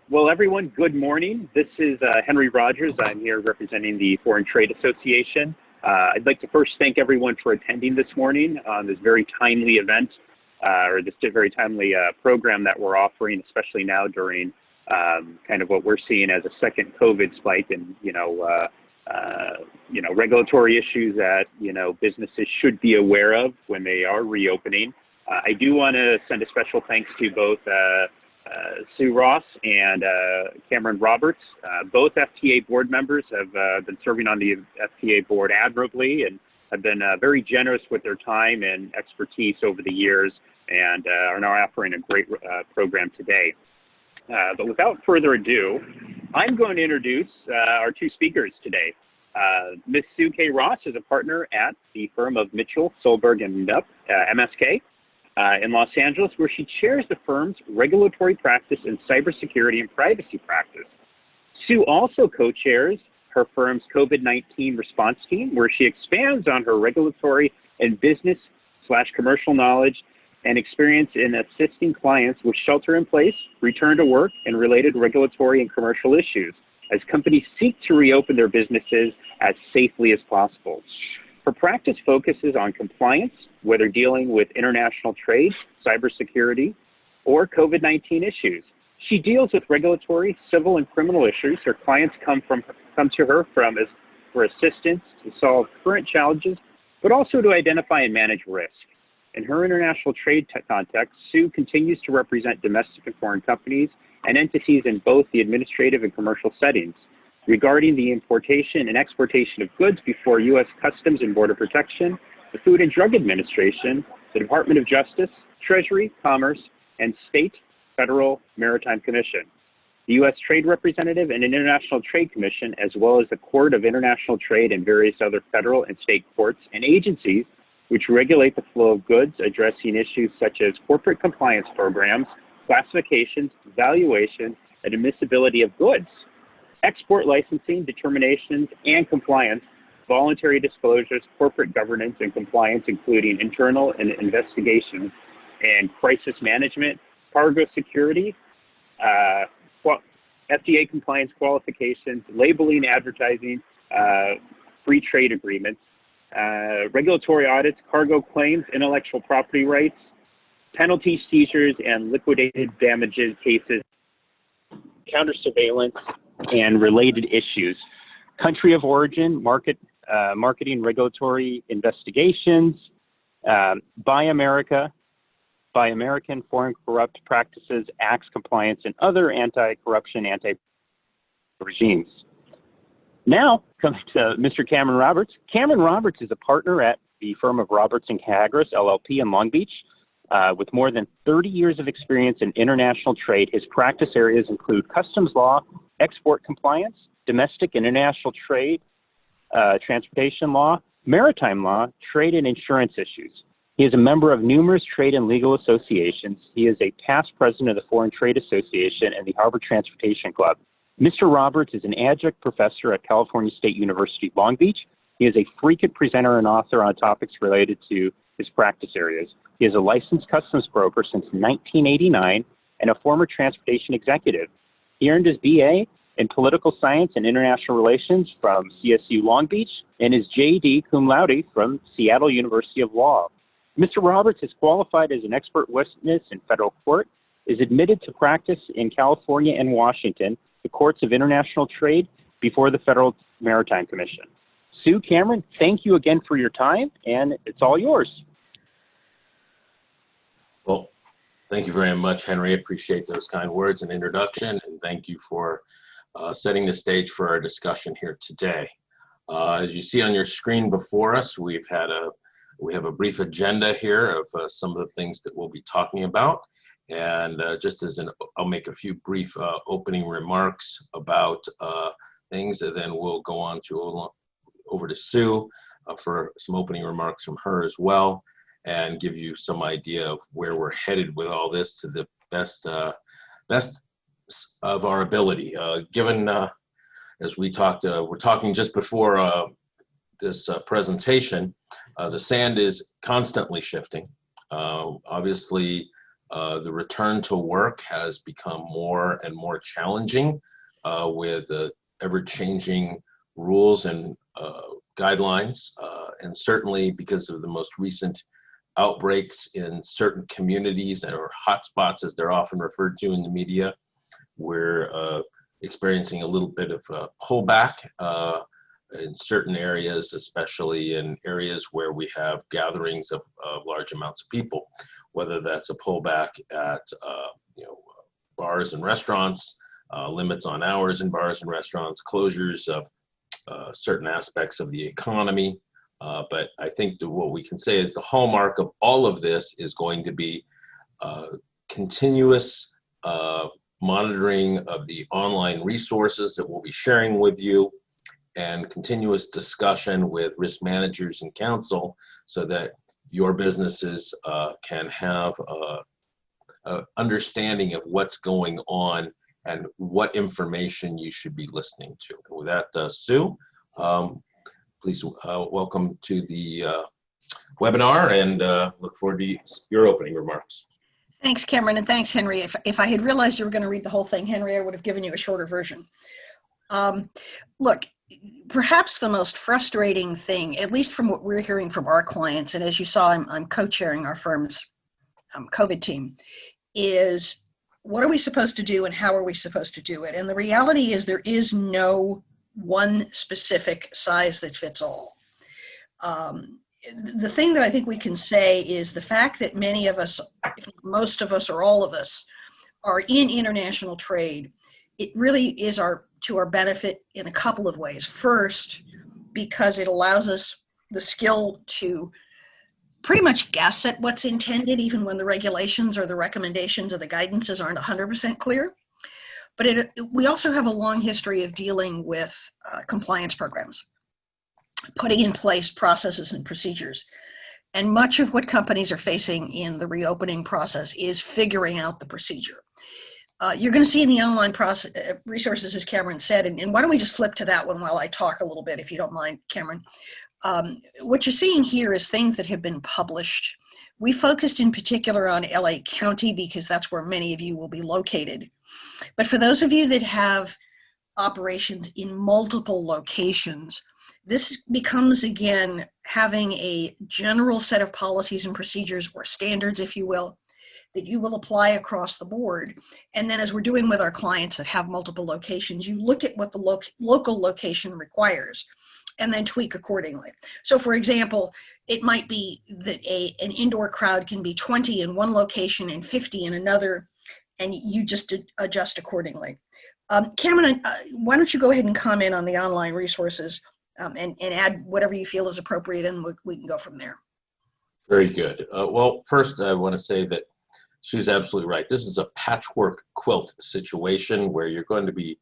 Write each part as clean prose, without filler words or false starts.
Well, everyone, good morning. This is Henry Rogers. I'm here representing the Foreign Trade Association. I'd like to first thank everyone for attending this morning on this very timely event, or this very timely program that we're offering, especially now during kind of what we're seeing as a second COVID spike and, regulatory issues that, businesses should be aware of when they are reopening. I do want to send a special thanks to both Sue Ross and Cameron Roberts. Both FTA board members have been serving on the FTA board admirably and have been very generous with their time and expertise over the years and are now offering a great program today. But without further ado, I'm going to introduce our two speakers today. Ms. Sue K. Ross is a partner at the firm of Mitchell, Solberg, and Knupp, MSK, in Los Angeles, where she chairs the firm's regulatory practice in cybersecurity and privacy practice. Sue also co-chairs her firm's COVID-19 response team, where she expands on her regulatory and business/commercial knowledge and experience in assisting clients with shelter-in-place, return to work, and related regulatory and commercial issues as companies seek to reopen their businesses as safely as possible. Her practice focuses on compliance, whether dealing with international trade, cybersecurity, or COVID-19 issues. She deals with regulatory, civil, and criminal issues. Her clients come to her for assistance to solve current challenges, but also to identify and manage risk. In her international trade context, Sue continues to represent domestic and foreign companies and entities in both the administrative and commercial settings regarding the importation and exportation of goods before U.S. Customs and Border Protection, the Food and Drug Administration, the Department of Justice, Treasury, Commerce, and State, Federal, Maritime Commission, the U.S. Trade Representative and International Trade Commission, as well as the Court of International Trade and various other federal and state courts and agencies which regulate the flow of goods, addressing issues such as corporate compliance programs, classifications, valuation, and admissibility of goods, export licensing, determinations, and compliance, voluntary disclosures, corporate governance and compliance, including internal and investigations, and crisis management, cargo security, FDA compliance qualifications, labeling, advertising, free trade agreements, regulatory audits, cargo claims, intellectual property rights, penalty seizures and liquidated damages cases, counter surveillance, and related issues, country of origin, marketing regulatory investigations, Buy America, Buy American, Foreign Corrupt Practices, Acts compliance, and other anti-corruption, anti-regimes. Now, coming to Mr. Cameron Roberts. Cameron Roberts is a partner at the firm of Roberts & Cagras, LLP in Long Beach. With more than 30 years of experience in international trade, his practice areas include customs law, export compliance, domestic and international trade, transportation law, maritime law, trade and insurance issues. He is a member of numerous trade and legal associations. He is a past president of the Foreign Trade Association and the Harbor Transportation Club. Mr. Roberts is an adjunct professor at California State University, Long Beach. He is a frequent presenter and author on topics related to his practice areas. He is a licensed customs broker since 1989 and a former transportation executive. He earned his BA in political science and international relations from CSU Long Beach and his JD cum laude from Seattle University of Law. Mr. Roberts is qualified as an expert witness in federal court, is admitted to practice in California and Washington, the courts of international trade before the Federal Maritime Commission. Sue, Cameron, thank you again for your time, and it's all yours. Well, thank you very much, Henry. Appreciate those kind words and introduction, and thank you for setting the stage for our discussion here today. As you see on your screen before us, we have a brief agenda here of some of the things that we'll be talking about. And I'll make a few brief opening remarks about things, and then we'll go on to over to Sue for some opening remarks from her as well, and give you some idea of where we're headed with all this to the best of our ability. Given, as we talked, we're talking just before this presentation, the sand is constantly shifting. Obviously, The return to work has become more and more challenging with ever-changing rules and guidelines, and certainly because of the most recent outbreaks in certain communities or hotspots, as they're often referred to in the media. We're experiencing a little bit of a pullback in certain areas, especially in areas where we have gatherings of large amounts of people, whether that's a pullback at bars and restaurants, limits on hours in bars and restaurants, closures of certain aspects of the economy. But I think that what we can say is the hallmark of all of this is going to be continuous monitoring of the online resources that we'll be sharing with you, and continuous discussion with risk managers and counsel so that your businesses can have an understanding of what's going on and what information you should be listening to. And with that, Sue, please welcome to the webinar, and look forward to your opening remarks. Thanks, Cameron, and thanks, Henry. If I had realized you were going to read the whole thing, Henry, I would have given you a shorter version. Look, perhaps the most frustrating thing, at least from what we're hearing from our clients, and as you saw, I'm co-chairing our firm's COVID team, is what are we supposed to do and how are we supposed to do it? And the reality is there is no one specific size that fits all. The thing that I think we can say is the fact that many of us, if most of us or all of us, are in international trade, it really is to our benefit in a couple of ways. First, because it allows us the skill to pretty much guess at what's intended, even when the regulations or the recommendations or the guidances aren't 100% clear. But we also have a long history of dealing with compliance programs, putting in place processes and procedures. And much of what companies are facing in the reopening process is figuring out the procedure. You're going to see in the online process resources, as Cameron said, and why don't we just flip to that one while I talk a little bit, if you don't mind, Cameron. What you're seeing here is things that have been published. We focused in particular on LA County because that's where many of you will be located. But for those of you that have operations in multiple locations, this becomes, again, having a general set of policies and procedures, or standards, if you will, that you will apply across the board. And then as we're doing with our clients that have multiple locations, you look at what the local location requires and then tweak accordingly. So for example, it might be that an indoor crowd can be 20 in one location and 50 in another, and you just adjust accordingly. Cameron, why don't you go ahead and comment on the online resources and add whatever you feel is appropriate, and we can go from there. Very good. Well, first I want to say that she's absolutely right. This is a patchwork quilt situation where you're going to be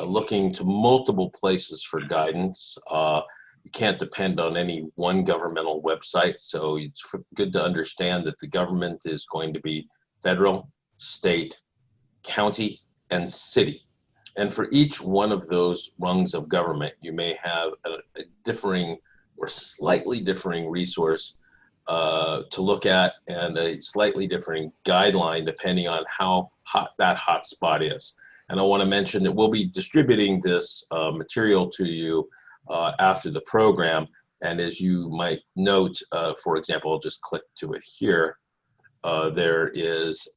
looking to multiple places for guidance. You can't depend on any one governmental website, so it's good to understand that the government is going to be federal, state, county, and city. And for each one of those rungs of government, you may have a differing or slightly differing resource to look at, and a slightly differing guideline depending on how hot that hot spot is. And I want to mention that we'll be distributing this material to you after the program. And as you might note, for example, I'll just click to it here. There is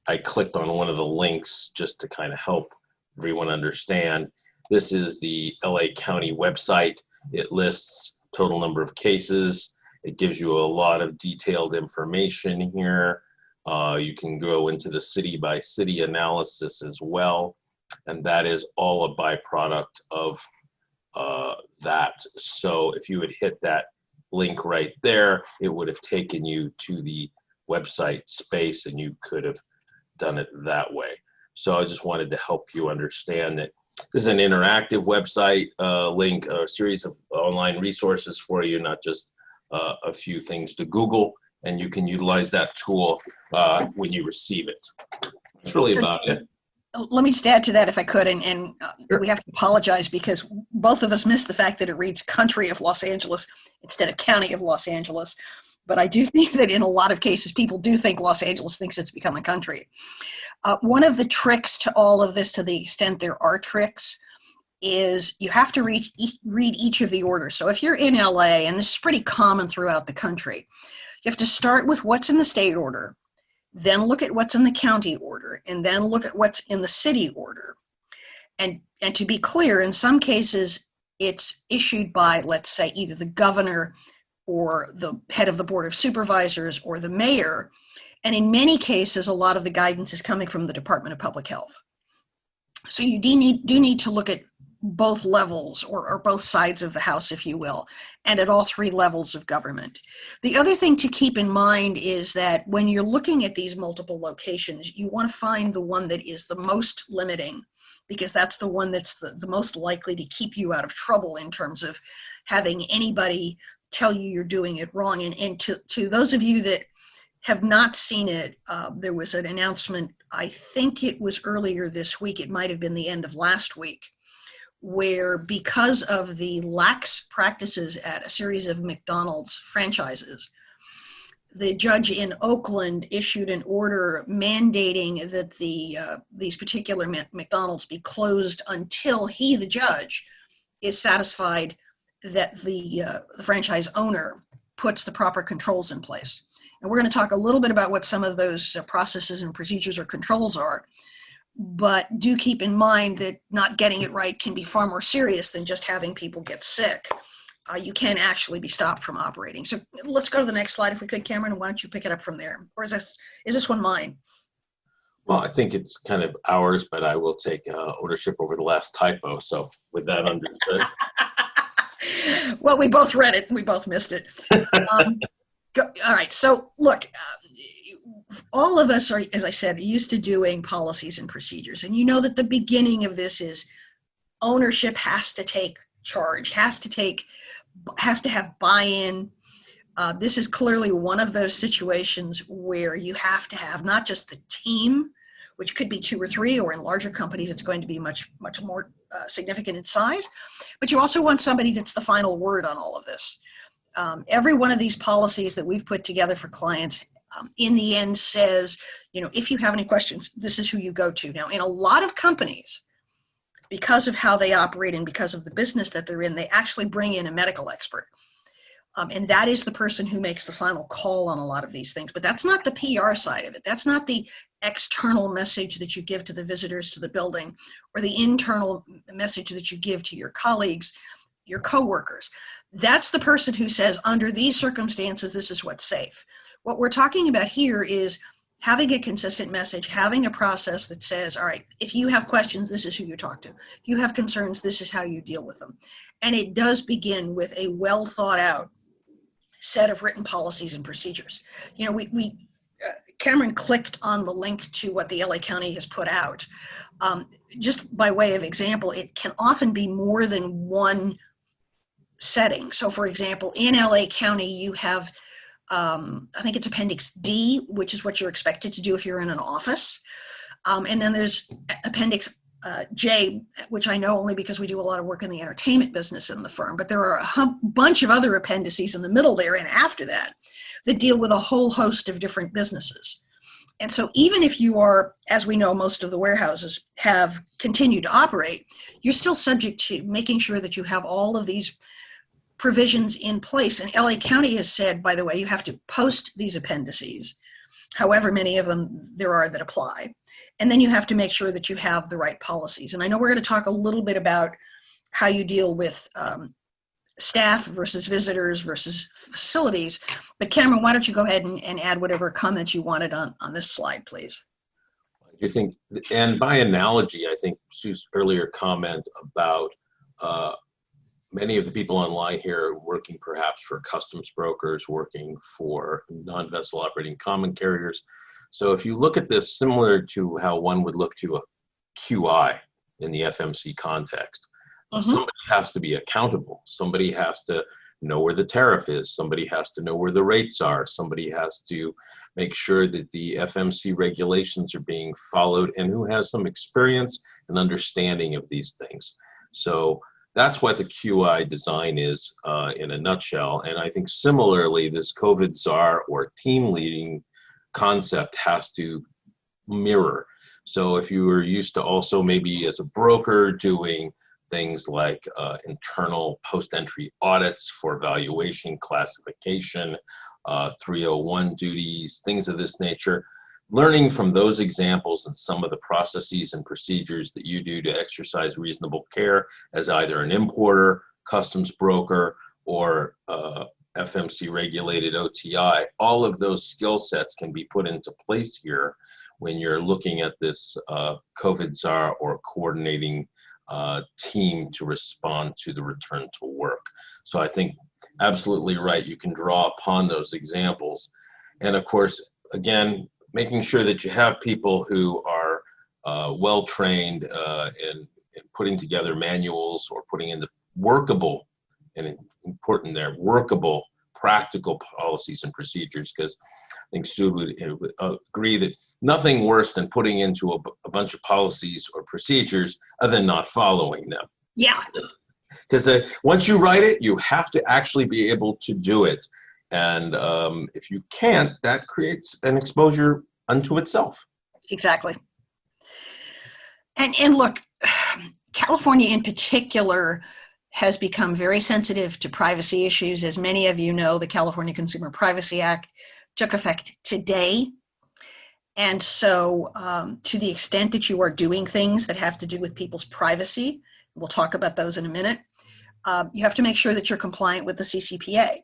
I clicked on one of the links just to kind of help everyone understand. This is the LA County website. It lists total number of cases. It gives you a lot of detailed information here. You can go into the city by city analysis as well. And that is all a byproduct of that. So if you had hit that link right there, it would have taken you to the website space and you could have done it that way. So I just wanted to help you understand that this is an interactive website link, a series of online resources for you, not just a few things to Google, and you can utilize that tool when you receive it. That's really about it. Let me just add to that if I could, and Sure. We have to apologize because both of us missed the fact that it reads Country of Los Angeles instead of County of Los Angeles. But I do think that in a lot of cases, people do think Los Angeles thinks it's become a country. One of the tricks to all of this, to the extent there are tricks, is you have to read each of the orders. So if you're in LA, and this is pretty common throughout the country, you have to start with what's in the state order, then look at what's in the county order, and then look at what's in the city order. And to be clear, in some cases, it's issued by, let's say, either the governor or the head of the board of supervisors or the mayor. And in many cases, a lot of the guidance is coming from the Department of Public Health. So you do need to look at both levels, or both sides of the house, if you will, and at all three levels of government. The other thing to keep in mind is that when you're looking at these multiple locations, you want to find the one that is the most limiting, because that's the one that's the most likely to keep you out of trouble in terms of having anybody tell you you're doing it wrong. And to those of you that have not seen it, there was an announcement, I think it was earlier this week, it might have been the end of last week, where because of the lax practices at a series of McDonald's franchises, the judge in Oakland issued an order mandating that these particular McDonald's be closed until he, the judge, is satisfied that the franchise owner puts the proper controls in place. And we're going to talk a little bit about what some of those processes and procedures or controls are. But do keep in mind that not getting it right can be far more serious than just having people get sick. You can actually be stopped from operating. So let's go to the next slide if we could, Cameron. Why don't you pick it up from there? Or is this one mine? Well, I think it's kind of ours, but I will take ownership over the last typo. So with that understood. Well, we both read it and we both missed it. All right. So look, all of us are, as I said, used to doing policies and procedures. And you know that the beginning of this is ownership has to take charge, has to have buy-in. This is clearly one of those situations where you have to have not just the team, which could be 2 or 3, or in larger companies, it's going to be much more significant in size, but you also want somebody that's the final word on all of this. Every one of these policies that we've put together for clients in the end says, if you have any questions, this is who you go to. Now, in a lot of companies, because of how they operate and because of the business that they're in, they actually bring in a medical expert. And that is the person who makes the final call on a lot of these things. But that's not the PR side of it. That's not the external message that you give to the visitors to the building, or the internal message that you give to your colleagues, your coworkers. That's the person who says, under these circumstances, this is what's safe. What we're talking about here is having a consistent message, having a process that says, all right, if you have questions, this is who you talk to. If you have concerns, this is how you deal with them. And it does begin with a well thought out set of written policies and procedures. Cameron clicked on the link to what the LA County has put out. Just by way of example, it can often be more than one setting. So for example, in LA County, you have, I think it's Appendix D, which is what you're expected to do if you're in an office. And then there's Appendix J, which I know only because we do a lot of work in the entertainment business in the firm, but there are a bunch of other appendices in the middle there and after that deal with a whole host of different businesses. And so even if you are, as we know, most of the warehouses have continued to operate, you're still subject to making sure that you have all of these provisions in place. And LA County has said, by the way, you have to post these appendices, however many of them there are that apply. And then you have to make sure that you have the right policies. And I know we're going to talk a little bit about how you deal with staff versus visitors versus facilities. But Cameron, why don't you go ahead and add whatever comments you wanted on this slide, please. I think, and by analogy, I think Sue's earlier comment about many of the people online here working perhaps for customs brokers, working for non-vessel operating common carriers. So if you look at this similar to how one would look to a QI in the FMC context, somebody has to be accountable. Somebody has to know where the tariff is. Somebody has to know where the rates are. Somebody has to make sure that the FMC regulations are being followed, and who has some experience and understanding of these things. So that's what the QI design is in a nutshell. And I think similarly, this COVID czar or team leading concept has to mirror. So if you were used to also maybe as a broker doing things like internal post-entry audits for valuation, classification, 301 duties, things of this nature, learning from those examples and some of the processes and procedures that you do to exercise reasonable care as either an importer, customs broker, or FMC regulated OTI, all of those skill sets can be put into place here when you're looking at this COVID czar or coordinating team to respond to the return to work. So I think absolutely right. You can draw upon those examples. And of course, again, making sure that you have people who are well-trained in putting together manuals or putting in the workable, and important there, workable, practical policies and procedures, because I think Sue would agree that nothing worse than putting into a bunch of policies or procedures other than not following them. Yeah. Because once you write it, you have to actually be able to do it. And if you can't, that creates an exposure unto itself. Exactly. And look, California in particular has become very sensitive to privacy issues. As many of you know, the California Consumer Privacy Act took effect today. And so to the extent that you are doing things that have to do with people's privacy, we'll talk about those in a minute, you have to make sure that you're compliant with the CCPA.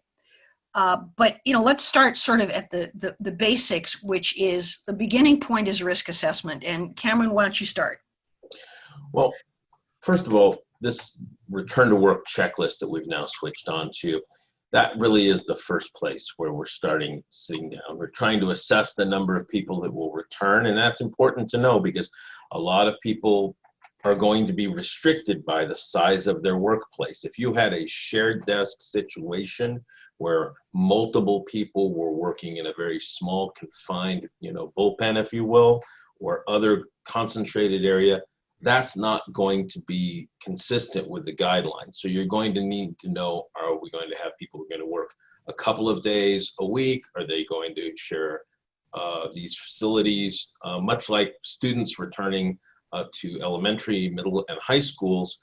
But let's start sort of at the basics, which is the beginning point is risk assessment. And Cameron, why don't you start? Well, first of all, this return to work checklist that we've now switched on to, that really is the first place where we're starting sitting down. We're trying to assess the number of people that will return, and that's important to know because a lot of people are going to be restricted by the size of their workplace. If you had a shared desk situation where multiple people were working in a very small, confined, bullpen, if you will, or other concentrated area, that's not going to be consistent with the guidelines. So you're going to need to know, are we going to have people who are going to work a couple of days a week? Are they going to share these facilities? Much like students returning to elementary, middle, and high schools,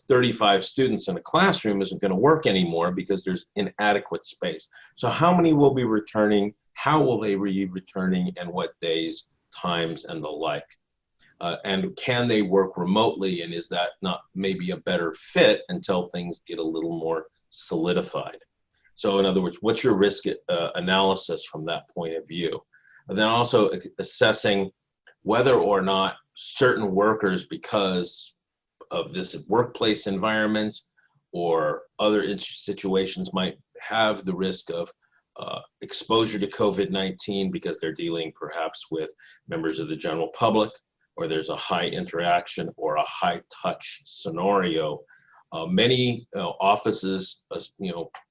35 students in a classroom isn't going to work anymore because there's inadequate space. So how many will be returning? How will they be returning? And what days, times, and the like? And can they work remotely? And is that not maybe a better fit until things get a little more solidified? So in other words, what's your risk analysis from that point of view? And then also assessing whether or not certain workers, because of this workplace environment or other situations, might have the risk of exposure to COVID-19 because they're dealing perhaps with members of the general public, or there's a high interaction or a high touch scenario. Many offices,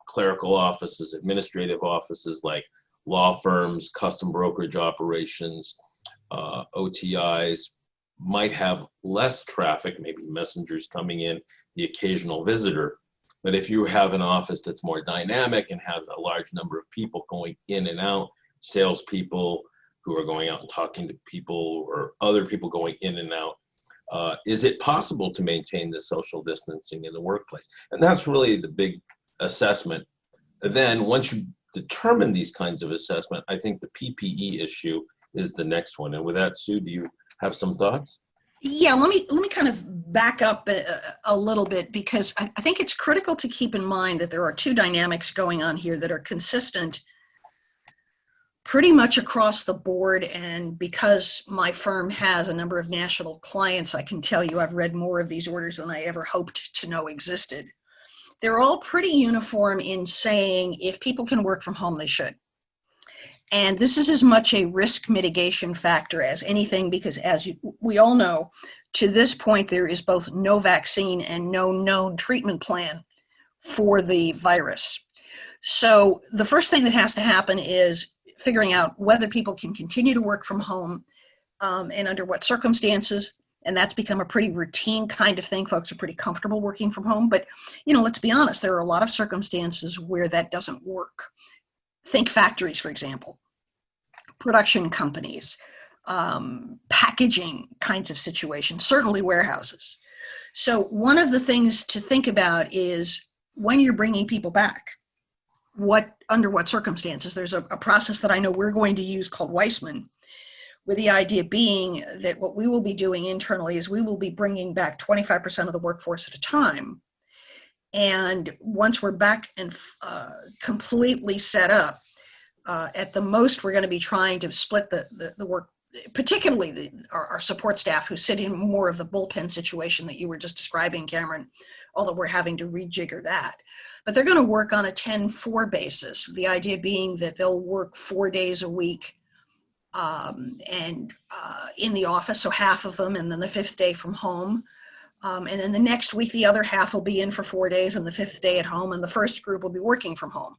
clerical offices, administrative offices like law firms, custom brokerage operations, OTIs, might have less traffic, maybe messengers coming in, the occasional visitor. But if you have an office that's more dynamic and has a large number of people going in and out, salespeople who are going out and talking to people or other people going in and out, is it possible to maintain the social distancing in the workplace? And that's really the big assessment. And then once you determine these kinds of assessment, I think the PPE issue is the next one. And with that, Sue, do you have some thoughts? Yeah, let me kind of back up a little bit, because I think it's critical to keep in mind that there are two dynamics going on here that are consistent pretty much across the board. And because my firm has a number of national clients, I can tell you I've read more of these orders than I ever hoped to know existed. They're all pretty uniform in saying if people can work from home, they should. And this is as much a risk mitigation factor as anything, because as we all know, to this point, there is both no vaccine and no known treatment plan for the virus. So the first thing that has to happen is figuring out whether people can continue to work from home and under what circumstances. And that's become a pretty routine kind of thing. Folks are pretty comfortable working from home. But, let's be honest, there are a lot of circumstances where that doesn't work. Think factories, for example, production companies, packaging kinds of situations, certainly warehouses. So one of the things to think about is when you're bringing people back, under what circumstances. There's a process that I know we're going to use called Weissman, with the idea being that what we will be doing internally is we will be bringing back 25% of the workforce at a time. And once we're back and completely set up, at the most, we're going to be trying to split the work, particularly our support staff who sit in more of the bullpen situation that you were just describing, Cameron, although we're having to rejigger that. But they're going to work on a 10-4 basis, the idea being that they'll work 4 days a week and in the office, so half of them, and then the 5th day from home. And then the next week, the other half will be in for 4 days and the 5th day at home, and the first group will be working from home.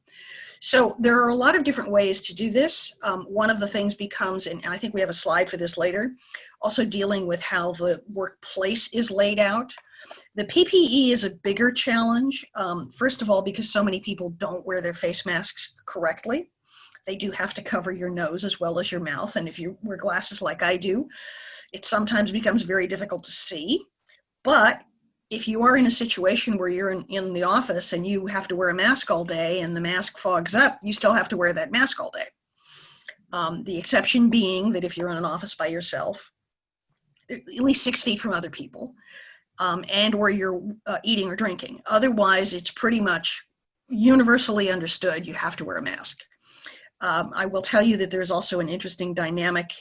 So there are a lot of different ways to do this. One of the things becomes, and I think we have a slide for this later, also dealing with how the workplace is laid out. The PPE is a bigger challenge, first of all, because so many people don't wear their face masks correctly. They do have to cover your nose as well as your mouth. And if you wear glasses like I do, it sometimes becomes very difficult to see. But if you are in a situation where you're in the office and you have to wear a mask all day and the mask fogs up, you still have to wear that mask all day. The exception being that if you're in an office by yourself, at least 6 feet from other people, and or you're eating or drinking. Otherwise, it's pretty much universally understood you have to wear a mask. I will tell you that there's also an interesting dynamic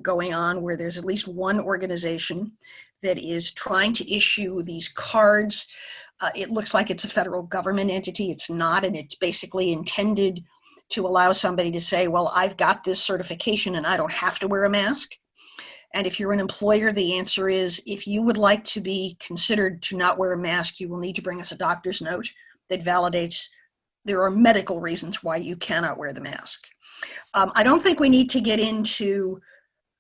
going on where there's at least one organization that is trying to issue these cards. It looks like it's a federal government entity. It's not, and it's basically intended to allow somebody to say, well, I've got this certification and I don't have to wear a mask. And if you're an employer, the answer is, if you would like to be considered to not wear a mask, you will need to bring us a doctor's note that validates there are medical reasons why you cannot wear the mask. I don't think we need to get into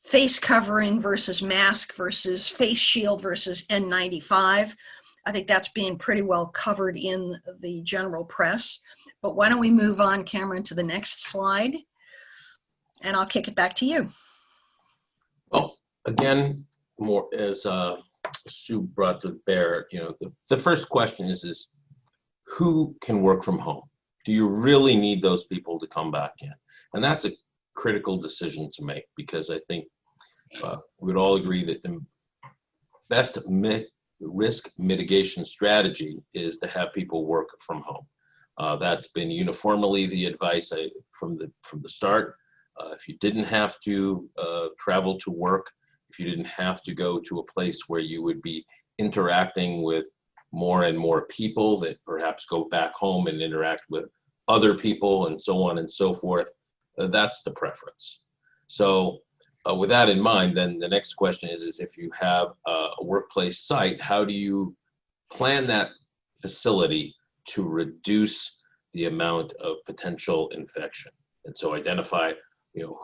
face covering versus mask versus face shield versus N95. I think that's being pretty well covered in the general press. But why don't we move on, Cameron, to the next slide, and I'll kick it back to you. Well, again, more as Sue brought to bear, the first question is who can work from home? Do you really need those people to come back in? And that's a critical decision to make, because I think we would all agree that the best risk mitigation strategy is to have people work from home. That's been uniformly the advice from the start. If you didn't have to travel to work, if you didn't have to go to a place where you would be interacting with more and more people that perhaps go back home and interact with other people and so on and so forth, that's the preference. So with that in mind, then the next question is if you have a workplace site, how do you plan that facility to reduce the amount of potential infection? And so identify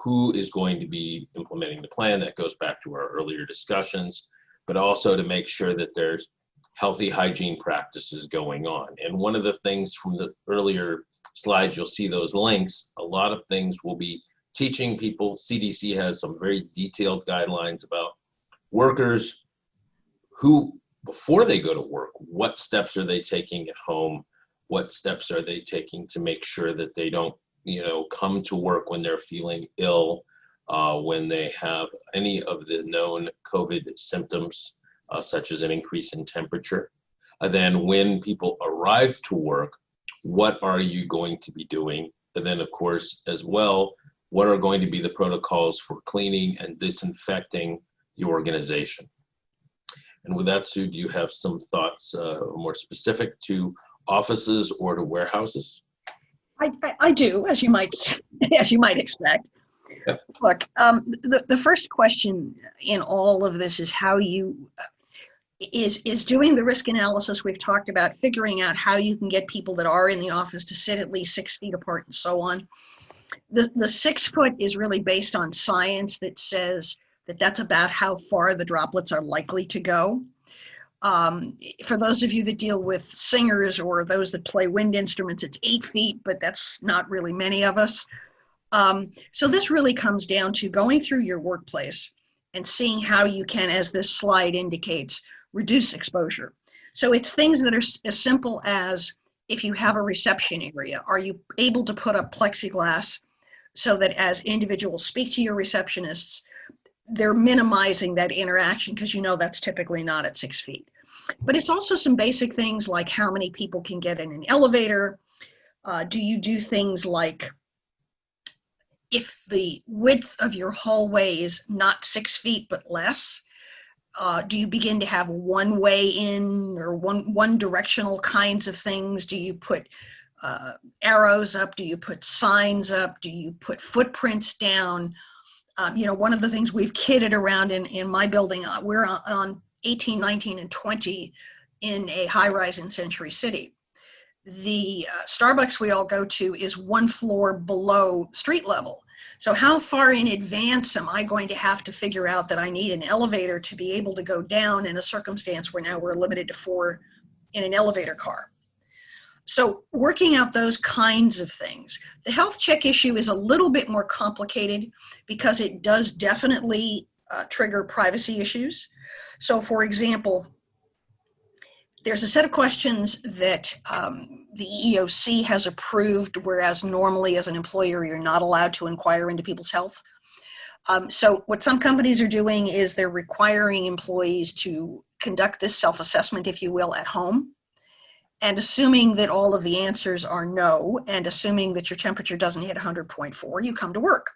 who is going to be implementing the plan. That goes back to our earlier discussions, but also to make sure that there's healthy hygiene practices going on. And one of the things from the earlier slides, you'll see those links, a lot of things will be teaching people. CDC has some very detailed guidelines about workers who, before they go to work, what steps are they taking at home? What steps are they taking to make sure that they don't come to work when they're feeling ill, when they have any of the known COVID symptoms, such as an increase in temperature. Then when people arrive to work, what are you going to be doing? And then, of course, as well, what are going to be the protocols for cleaning and disinfecting the organization? And with that, Sue, do you have some thoughts more specific to offices or to warehouses? I do, as you might expect. Yeah. Look, the first question in all of this is how you is doing the risk analysis we've talked about, figuring out how you can get people that are in the office to sit at least 6 feet apart and so on. The 6 foot is really based on science that says that's about how far the droplets are likely to go. For those of you that deal with singers or those that play wind instruments, it's 8 feet, but that's not really many of us. So this really comes down to going through your workplace and seeing how you can, as this slide indicates, reduce exposure. So it's things that are as simple as, if you have a reception area, are you able to put up plexiglass so that as individuals speak to your receptionists, they're minimizing that interaction, because you know that's typically not at 6 feet. But it's also some basic things like how many people can get in an elevator. Do you do things like, if the width of your hallway is not 6 feet but less, do you begin to have one way in or one directional kinds of things? Do you put arrows up? Do you put signs up? Do you put footprints down? One of the things we've kidded around in my building, we're on 18, 19, and 20 in a high-rise in Century City. The Starbucks we all go to is 1 floor below street level. So how far in advance am I going to have to figure out that I need an elevator to be able to go down in a circumstance where now we're limited to 4 in an elevator car? So working out those kinds of things. The health check issue is a little bit more complicated because it does definitely trigger privacy issues. So for example, there's a set of questions that the EEOC has approved, whereas normally as an employer, you're not allowed to inquire into people's health. So what some companies are doing is they're requiring employees to conduct this self-assessment, if you will, at home. And assuming that all of the answers are no, and assuming that your temperature doesn't hit 100.4, you come to work.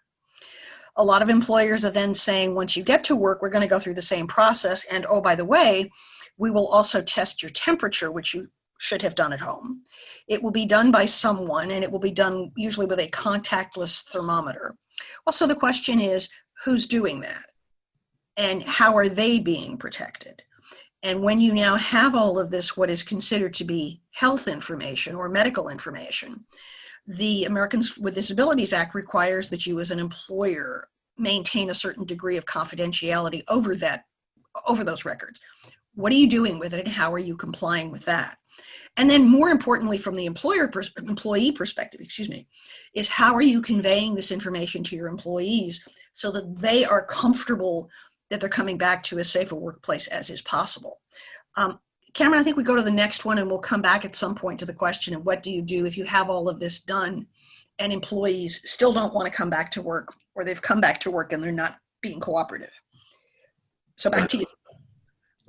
A lot of employers are then saying, once you get to work, we're going to go through the same process. And oh, by the way, we will also test your temperature, which you should have done at home. It will be done by someone, and it will be done usually with a contactless thermometer. Also, the question is, who's doing that? And how are they being protected? And when you now have all of this, what is considered to be health information or medical information, the Americans with Disabilities Act requires that you as an employer maintain a certain degree of confidentiality over those records. What are you doing with it, and how are you complying with that? And then more importantly, from the employee perspective, is how are you conveying this information to your employees so that they are comfortable that they're coming back to as safe a workplace as is possible. Cameron, I think we go to the next one, and we'll come back at some point to the question of what do you do if you have all of this done and employees still don't want to come back to work, or they've come back to work and they're not being cooperative. So back to you.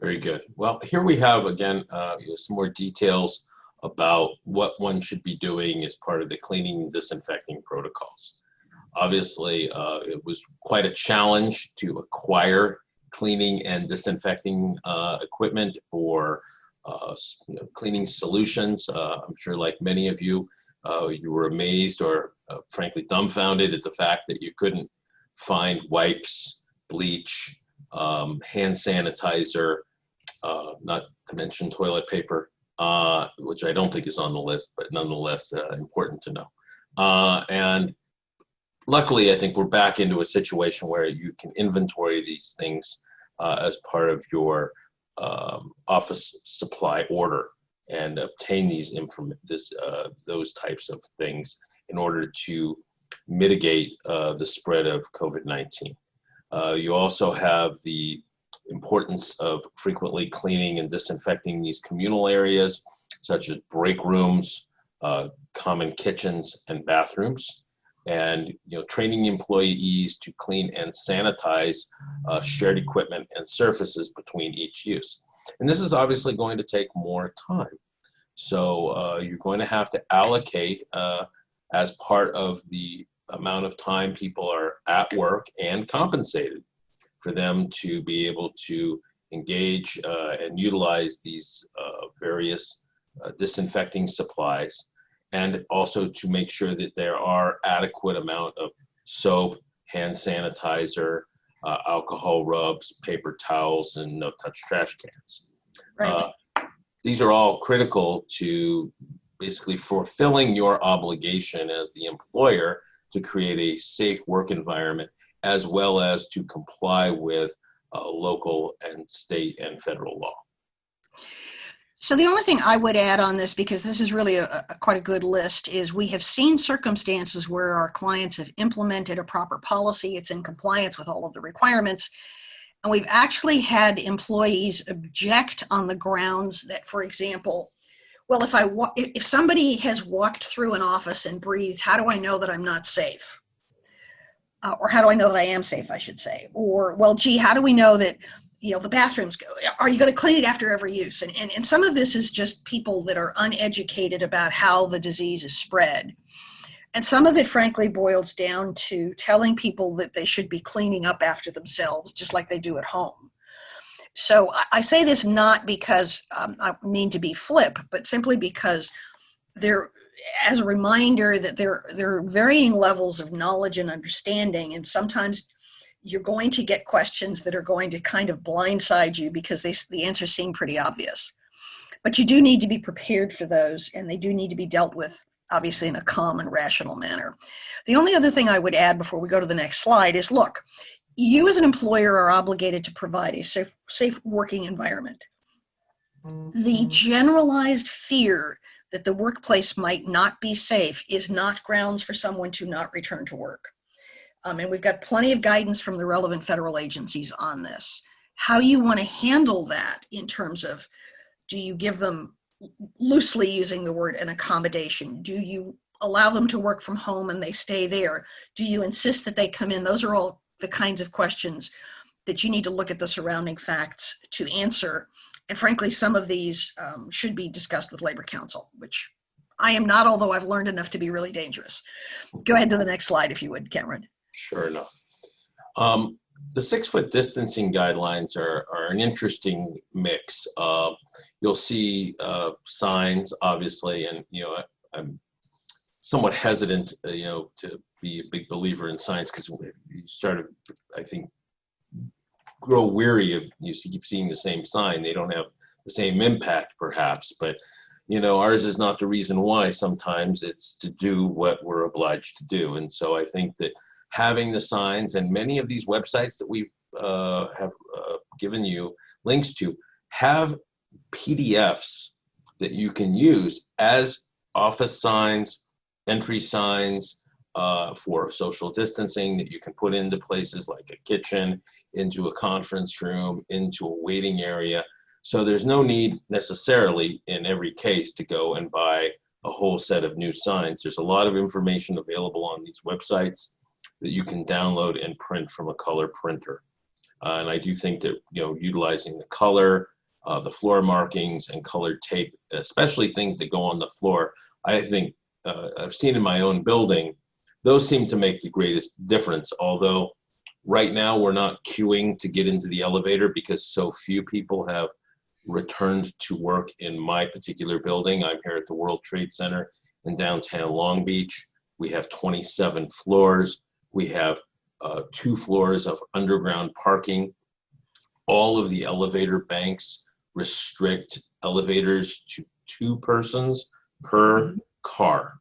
Very good. Well, here we have, again, some more details about what one should be doing as part of the cleaning and disinfecting protocols. Obviously, it was quite a challenge to acquire cleaning and disinfecting equipment or cleaning solutions. I'm sure, like many of you, you were amazed or frankly dumbfounded at the fact that you couldn't find wipes, bleach, hand sanitizer, not to mention toilet paper, which I don't think is on the list, but nonetheless important to know. And luckily, I think we're back into a situation where you can inventory these things as part of your office supply order and obtain those types of things in order to mitigate the spread of COVID-19. You also have the importance of frequently cleaning and disinfecting these communal areas, such as break rooms, common kitchens, and bathrooms. And training employees to clean and sanitize shared equipment and surfaces between each use. And this is obviously going to take more time. So you're going to have to allocate as part of the amount of time people are at work and compensated for them to be able to engage and utilize these various disinfecting supplies, and also to make sure that there are adequate amount of soap, hand sanitizer, alcohol rubs, paper towels, and no-touch trash cans. Right. These are all critical to basically fulfilling your obligation as the employer to create a safe work environment as well as to comply with local and state and federal law. So the only thing I would add on this, because this is really quite a good list, is we have seen circumstances where our clients have implemented a proper policy. It's in compliance with all of the requirements. And we've actually had employees object on the grounds that, for example, well, if somebody has walked through an office and breathed, how do I know that I'm not safe? Or how do I know that I am safe, I should say? Or, well, gee, how do we know that, the bathrooms go? Are you going to clean it after every use? And some of this is just people that are uneducated about how the disease is spread. And some of it, frankly, boils down to telling people that they should be cleaning up after themselves, just like they do at home. So I say this not because I mean to be flip, but simply because as a reminder that there are varying levels of knowledge and understanding, and sometimes you're going to get questions that are going to kind of blindside you because the answers seem pretty obvious. But you do need to be prepared for those, and they do need to be dealt with, obviously, in a calm and rational manner. The only other thing I would add before we go to the next slide is, look, you as an employer are obligated to provide a safe working environment. The generalized fear that the workplace might not be safe is not grounds for someone to not return to work. And we've got plenty of guidance from the relevant federal agencies on this. How you want to handle that in terms of, do you give them, loosely using the word, an accommodation? Do you allow them to work from home and they stay there? Do you insist that they come in? Those are all the kinds of questions that you need to look at the surrounding facts to answer. And frankly, some of these should be discussed with Labor Council, which I am not, although I've learned enough to be really dangerous. Go ahead to the next slide, if you would, Cameron. Sure enough. The 6-foot distancing guidelines are an interesting mix. You'll see signs, obviously, and I'm somewhat hesitant, to be a big believer in science, because you start to, I think, grow weary of keep seeing the same sign. They don't have the same impact, perhaps, but ours is not the reason why. Sometimes it's to do what we're obliged to do, and so I think that having the signs, and many of these websites that we have given you links to, have PDFs that you can use as office signs, entry signs for social distancing, that you can put into places like a kitchen, into a conference room, into a waiting area. So there's no need necessarily in every case to go and buy a whole set of new signs. There's a lot of information available on these websites that you can download and print from a color printer. And I do think that, utilizing the color, the floor markings and colored tape, especially things that go on the floor, I think I've seen in my own building, those seem to make the greatest difference. Although right now we're not queuing to get into the elevator because so few people have returned to work in my particular building. I'm here at the World Trade Center in downtown Long Beach. We have 27 floors. We have 2 floors of underground parking. All of the elevator banks restrict elevators to 2 persons per car.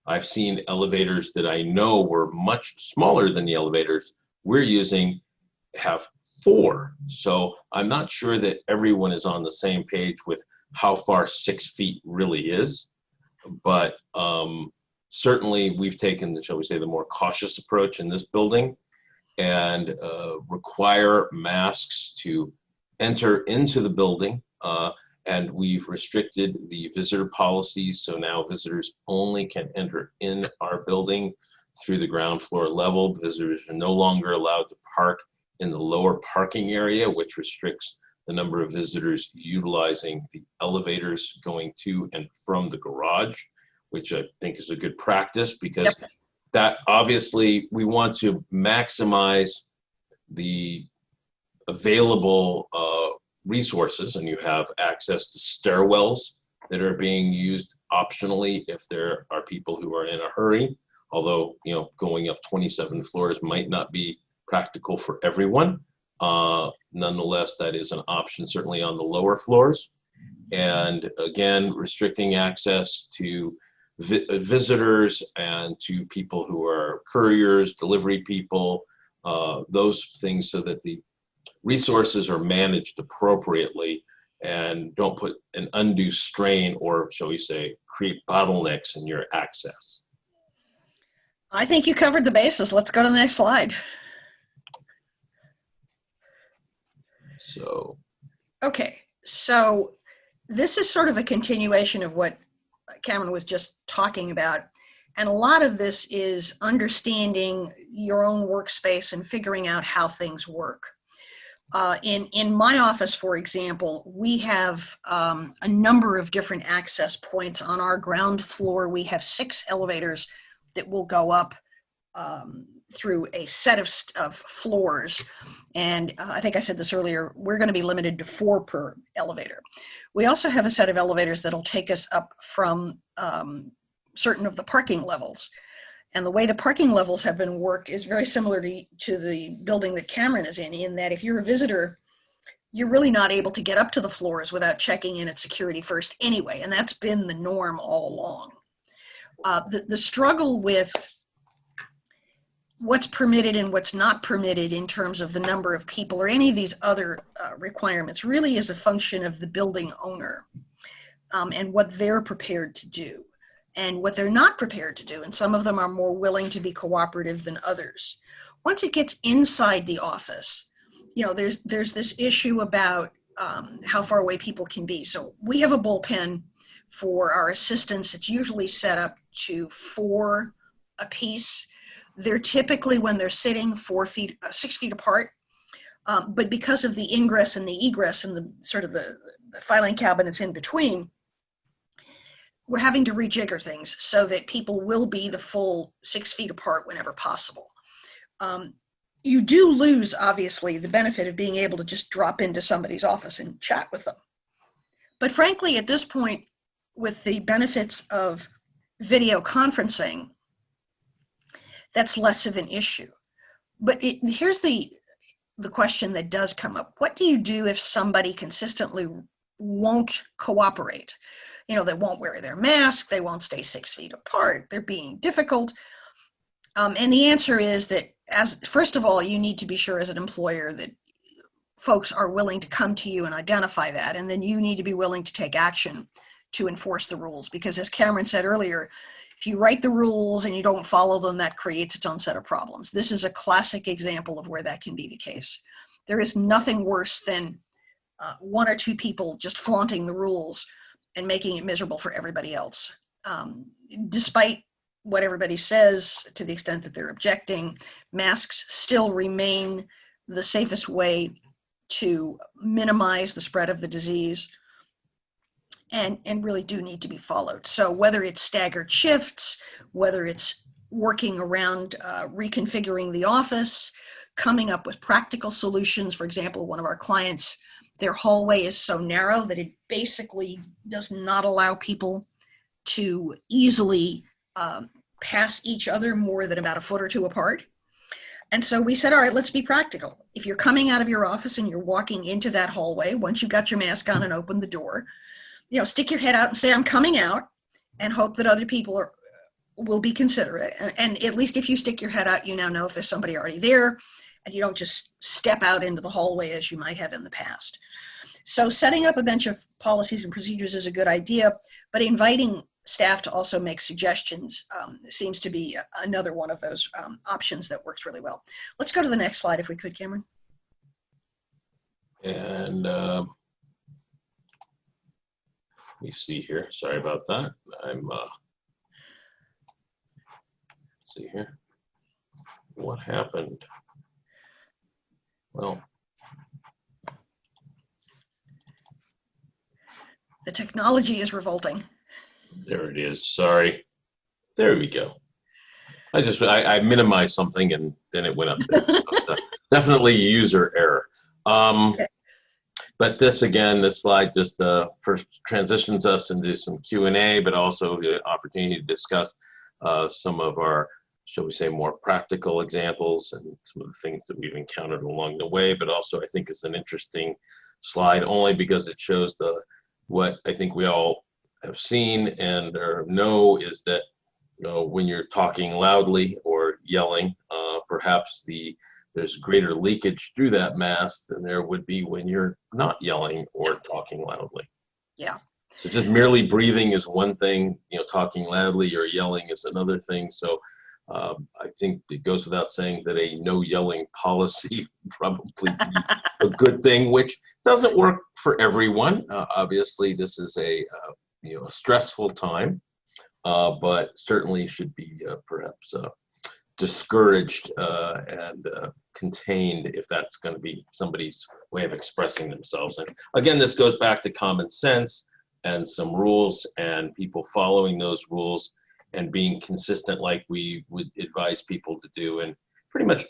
I've seen elevators that I know were much smaller than the elevators we're using have 4. So I'm not sure that everyone is on the same page with how far 6 feet really is, but certainly we've taken, shall we say, the more cautious approach in this building, and require masks to enter into the building. And we've restricted the visitor policies, so now visitors only can enter in our building through the ground floor level. Visitors are no longer allowed to park in the lower parking area, which restricts the number of visitors utilizing the elevators going to and from the garage, which I think is a good practice, because that obviously we want to maximize the available resources, and you have access to stairwells that are being used optionally if there are people who are in a hurry, although going up 27 floors might not be practical for everyone. Nonetheless, that is an option, certainly on the lower floors. And again, restricting access to visitors and to people who are couriers, delivery people, those things so that the resources are managed appropriately and don't put an undue strain or, shall we say, create bottlenecks in your access. I think you covered the bases. Let's go to the next slide. So, Okay, so this is sort of a continuation of what Cameron was just talking about. And a lot of this is understanding your own workspace and figuring out how things work. In my office, for example, we have a number of different access points on our ground floor. We have 6 elevators that will go up through a set of floors. And I think I said this earlier, we're going to be limited to 4 per elevator. We also have a set of elevators that'll take us up from certain of the parking levels. And the way the parking levels have been worked is very similar to the building that Cameron is in that if you're a visitor, you're really not able to get up to the floors without checking in at security first anyway. And that's been the norm all along. The struggle with what's permitted and what's not permitted in terms of the number of people or any of these other requirements really is a function of the building owner and what they're prepared to do and what they're not prepared to do. And some of them are more willing to be cooperative than others. Once it gets inside the office, there's this issue about how far away people can be. So we have a bullpen for our assistants. It's usually set up to 4 a piece. They're typically, when they're sitting, 6 feet apart. But because of the ingress and the egress and the sort of the filing cabinets in between, we're having to rejigger things so that people will be the full 6 feet apart whenever possible. You do lose, obviously, the benefit of being able to just drop into somebody's office and chat with them. But frankly, at this point, with the benefits of video conferencing, that's less of an issue. But here's the question that does come up. What do you do if somebody consistently won't cooperate? They won't wear their mask, they won't stay 6 feet apart, they're being difficult. And the answer is that, first of all, you need to be sure as an employer that folks are willing to come to you and identify that, and then you need to be willing to take action to enforce the rules. Because as Cameron said earlier, if you write the rules and you don't follow them, that creates its own set of problems. This is a classic example of where that can be the case. There is nothing worse than 1 or 2 people just flaunting the rules and making it miserable for everybody else. Despite what everybody says, to the extent that they're objecting, masks still remain the safest way to minimize the spread of the disease and really do need to be followed. So whether it's staggered shifts, whether it's working around reconfiguring the office, coming up with practical solutions. For example, one of our clients, their hallway is so narrow that it basically does not allow people to easily pass each other more than about a foot or 2 apart. And so we said, all right, let's be practical. If you're coming out of your office and you're walking into that hallway, once you've got your mask on and open the door, stick your head out and say, I'm coming out, and hope that other people will be considerate. And at least if you stick your head out, you now know if there's somebody already there, and you don't just step out into the hallway as you might have in the past. So setting up a bench of policies and procedures is a good idea, but inviting staff to also make suggestions seems to be another one of those options that works really well. Let's go to the next slide if we could, Cameron. And we see here, sorry about that. See here, what happened? Well, the technology is revolting. There it is, sorry. There we go. I minimized something and then it went up there. Definitely user error. Okay. But this slide just first transitions us into some Q&A, but also the opportunity to discuss some of our, shall we say, more practical examples and some of the things that we've encountered along the way. But also I think it's an interesting slide only because it shows what I think we all have seen and know is that when you're talking loudly or yelling, perhaps the there's greater leakage through that mask than there would be when you're not yelling or talking loudly. Yeah. So just merely breathing is one thing, talking loudly or yelling is another thing. So I think it goes without saying that a no yelling policy probably be a good thing, which doesn't work for everyone. Obviously, this is a stressful time, but certainly should be perhaps discouraged and contained if that's going to be somebody's way of expressing themselves. And again, this goes back to common sense and some rules and people following those rules and being consistent like we would advise people to do in pretty much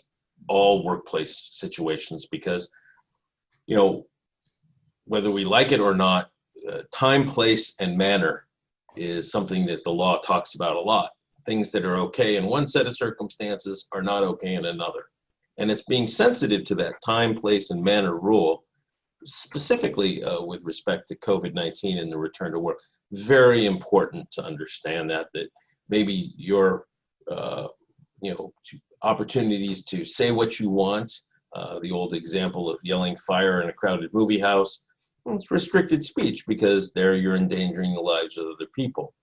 all workplace situations, because, whether we like it or not, time, place, and manner is something that the law talks about a lot. Things that are okay in one set of circumstances are not okay in another. And it's being sensitive to that time, place, and manner rule, specifically with respect to COVID-19 and the return to work. Very important to understand that maybe your opportunities to say what you want, the old example of yelling fire in a crowded movie house, it's restricted speech because there you're endangering the lives of other people.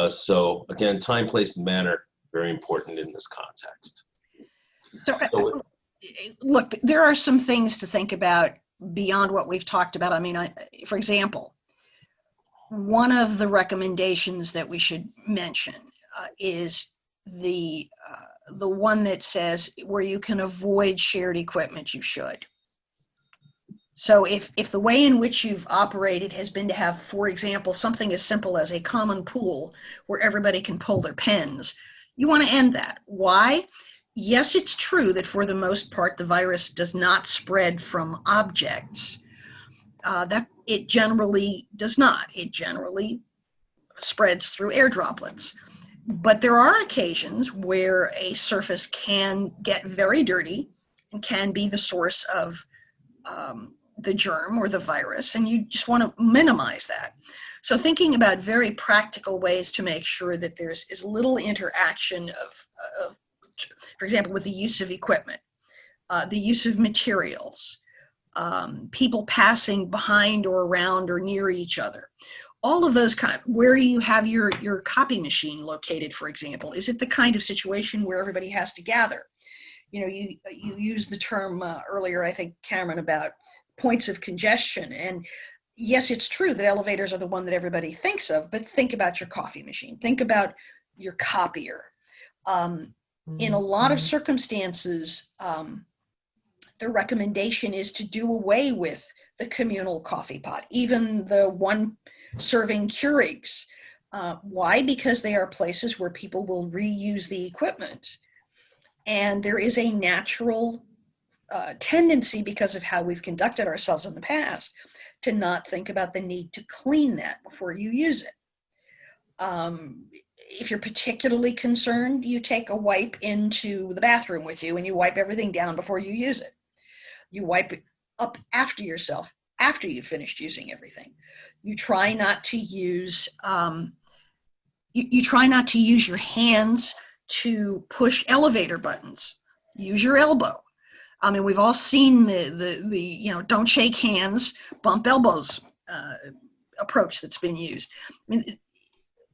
So again, time, place, and manner, very important in this context. So look, there are some things to think about beyond what we've talked about. I mean, for example, one of the recommendations that we should mention is the one that says where you can avoid shared equipment, you should. So if the way in which you've operated has been to have, for example, something as simple as a common pool where everybody can pull their pens, you want to end that. Why? Yes, it's true that for the most part, the virus does not spread from objects. That it generally does not. It generally spreads through air droplets. But there are occasions where a surface can get very dirty and can be the source of the germ or the virus, and you just want to minimize that. So thinking about very practical ways to make sure that there's as little interaction of, for example, with the use of equipment, the use of materials, people passing behind or around or near each other. All of those where you have your copy machine located, for example. Is it the kind of situation where everybody has to gather? You used the term earlier, I think, Cameron, about points of congestion. And yes, it's true that elevators are the one that everybody thinks of, but think about your coffee machine. Think about your copier. In a lot of circumstances, the recommendation is to do away with the communal coffee pot, even the one serving Keurigs. Why? Because they are places where people will reuse the equipment. And there is a natural tendency, because of how we've conducted ourselves in the past, to not think about the need to clean that before you use it. If you're particularly concerned, you take a wipe into the bathroom with you and you wipe everything down before you use it. You wipe it up after yourself, after you've finished using everything. You try not to use you try not to use your hands to push elevator buttons. Use your elbow. I mean, we've all seen the don't shake hands, bump elbows approach that's been used. I mean,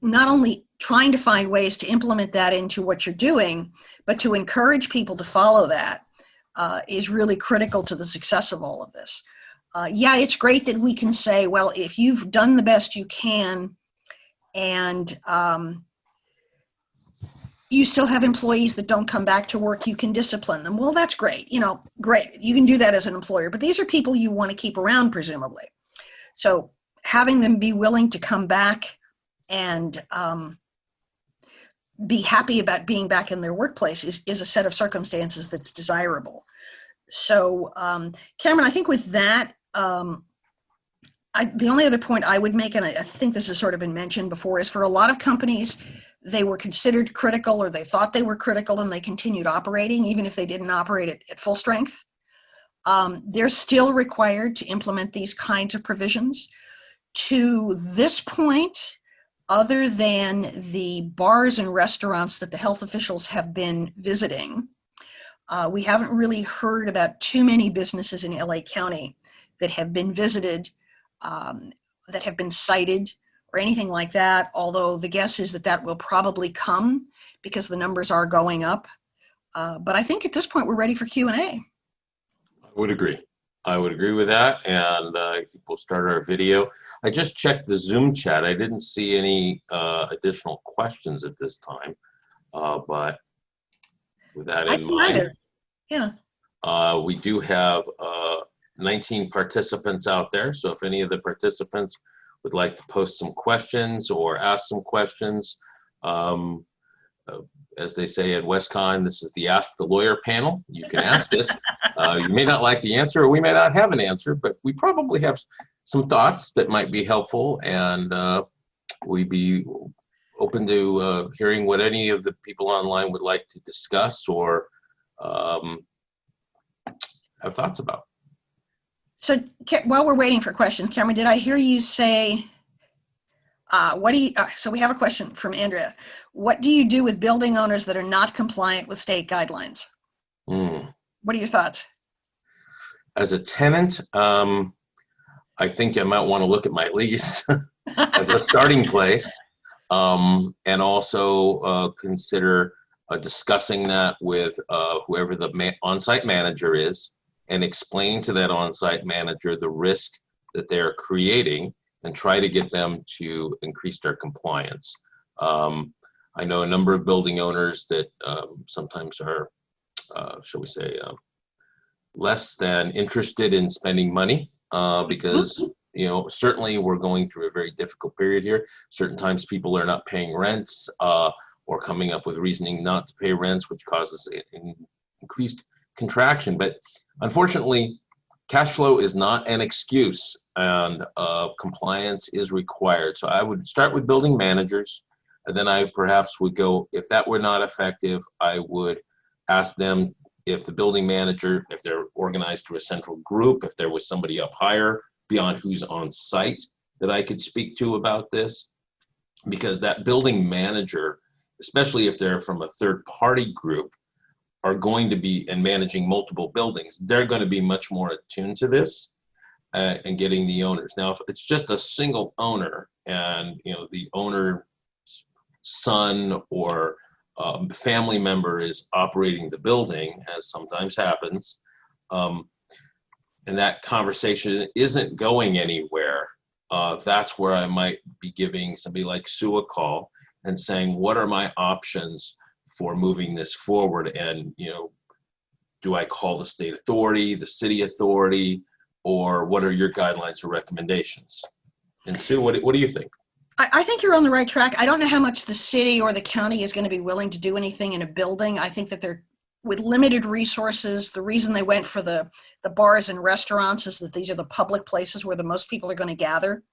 not only trying to find ways to implement that into what you're doing, but to encourage people to follow that is really critical to the success of all of this. Yeah, it's great that we can say, well, if you've done the best you can and you still have employees that don't come back to work, you can discipline them. Well, that's great. Great. You can do that as an employer, but these are people you want to keep around, presumably. So having them be willing to come back and be happy about being back in their workplace is a set of circumstances that's desirable. So, Cameron, I think with that, the only other point I would make, and I think this has sort of been mentioned before, is for a lot of companies, they were considered critical, or they thought they were critical, and they continued operating, even if they didn't operate at full strength. They're still required to implement these kinds of provisions. To this point, other than the bars and restaurants that the health officials have been visiting, We haven't really heard about too many businesses in LA County that have been visited, that have been cited, or anything like that, although the guess is that that will probably come because the numbers are going up. But I think at this point we're ready for Q&A. I would agree. I would agree with that, and I think we'll start our video. I just checked the Zoom chat. I didn't see any additional questions at this time, but with that in mind, yeah, we do have 19 participants out there, so if any of the participants would like to post some questions or ask some questions, as they say at WestCon, this is the Ask the Lawyer panel. You can ask us. You may not like the answer, or we may not have an answer, but we probably have some thoughts that might be helpful, and we'd be open to hearing what any of the people online would like to discuss or have thoughts about. So while we're waiting for questions, Cameron, did I hear you say, so we have a question from Andrea. What do you do with building owners that are not compliant with state guidelines? What are your thoughts? As a tenant, I think I might want to look at my lease as a starting place, and also consider discussing that with whoever the on-site manager is, and explain to that on-site manager the risk that they're creating and try to get them to increase their compliance. I know a number of building owners that sometimes are, shall we say, less than interested in spending money because, you know, certainly we're going through a very difficult period here. Certain times people are not paying rents or coming up with reasoning not to pay rents, which causes an increased contraction. But unfortunately, cash flow is not an excuse, and compliance is required. So I would start with building managers, and then I perhaps would go, if that were not effective, I would ask them if the building manager, if they're organized through a central group, if there was somebody up higher beyond who's on site that I could speak to about this, because that building manager, especially if they're from a third-party group, are going to be, and managing multiple buildings, they're going to be much more attuned to this and getting the owners. Now, if it's just a single owner and, you know, the owner's son or family member is operating the building, as sometimes happens, and that conversation isn't going anywhere, that's where I might be giving somebody like Sue a call and saying, what are my options for moving this forward? And, you know, do I call the state authority, the city authority, or what are your guidelines or recommendations? And Sue, what do you think? I think you're on the right track. I don't know how much the city or the county is going to be willing to do anything in a building. I think that they're, with limited resources, the reason they went for the bars and restaurants is that these are the public places where the most people are going to gather.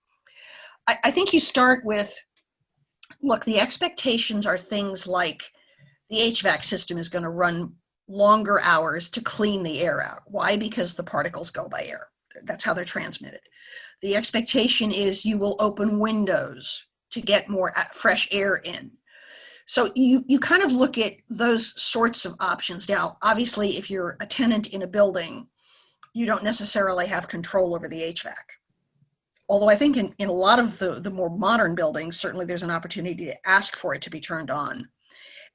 I think you start with, look, the expectations are things like the HVAC system is going to run longer hours to clean the air out. Why? Because the particles go by air. That's how they're transmitted. The expectation is you will open windows to get more fresh air in. So you kind of look at those sorts of options. Now, obviously, if you're a tenant in a building, you don't necessarily have control over the HVAC. Although I think in a lot of the more modern buildings, certainly there's an opportunity to ask for it to be turned on.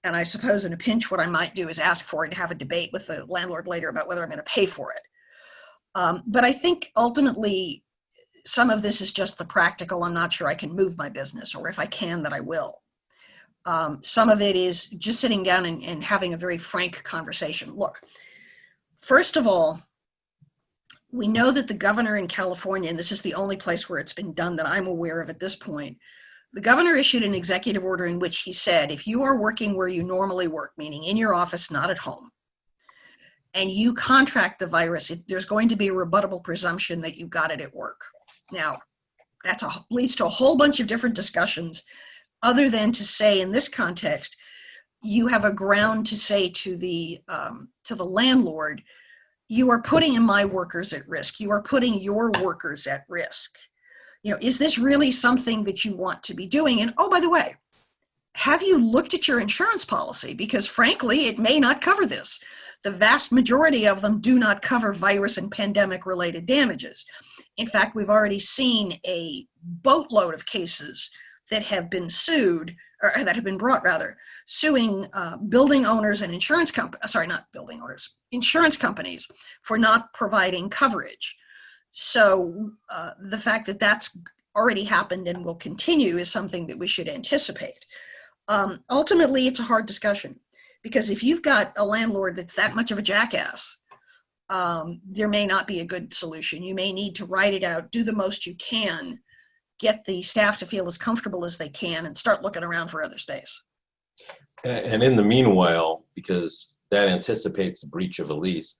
And I suppose in a pinch, what I might do is ask for it and have a debate with the landlord later about whether I'm going to pay for it. But I think ultimately, some of this is just the practical. I'm not sure I can move my business, or if I can, that I will. Some of it is just sitting down and having a very frank conversation. Look, first of all, we know that the governor in California, and this is the only place where it's been done that I'm aware of at this point, the governor issued an executive order in which he said, if you are working where you normally work, meaning in your office, not at home, and you contract the virus, there's going to be a rebuttable presumption that you got it at work. Now, that leads to a whole bunch of different discussions, other than to say in this context, you have a ground to say to the landlord, you are putting my workers at risk. You are putting your workers at risk. You know, is this really something that you want to be doing? And oh, by the way, have you looked at your insurance policy? Because frankly, it may not cover this. the vast majority of them do not cover virus and pandemic related damages. In fact, we've already seen a boatload of cases that have been sued, or that have been brought rather, suing building owners and insurance companies, sorry, not building owners, insurance companies for not providing coverage. So the fact that that's already happened and will continue is something that we should anticipate. Ultimately, it's a hard discussion, because if you've got a landlord that's that much of a jackass, there may not be a good solution. You may need to write it out, do the most you can, get the staff to feel as comfortable as they can, and start looking around for other space. And in the meanwhile, because that anticipates the breach of a lease,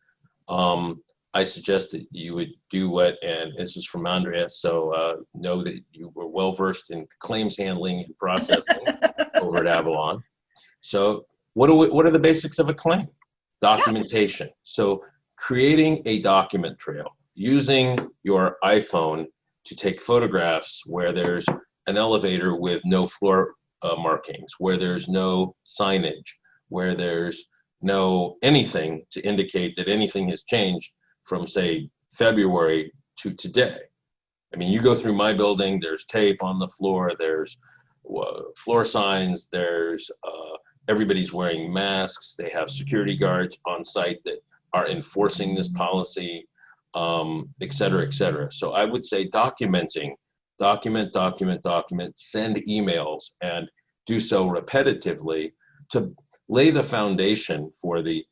I suggest that you would do what, and this is from Andrea, so know that you were well versed in claims handling and processing over at Avalon. So what are the basics of a claim? Documentation. Yeah. So creating a document trail, using your iPhone to take photographs where there's an elevator with no floor markings, where there's no signage, where there's no anything to indicate that anything has changed from, say, February to today. I mean, you go through my building, there's tape on the floor, there's floor signs, there's everybody's wearing masks, they have security guards on site that are enforcing this policy, et cetera, et cetera. So I would say documenting, document, send emails, and do so repetitively to lay the foundation for the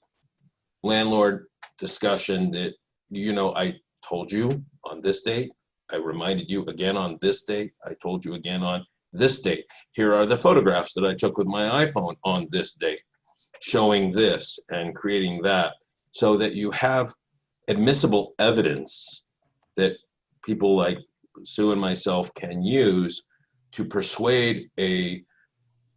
landlord discussion that, you know, I told you on this date, I reminded you again on this date, I told you again on this date. Here are the photographs that I took with my iPhone on this date, showing this and creating that, so that you have admissible evidence that people like Sue and myself can use to persuade a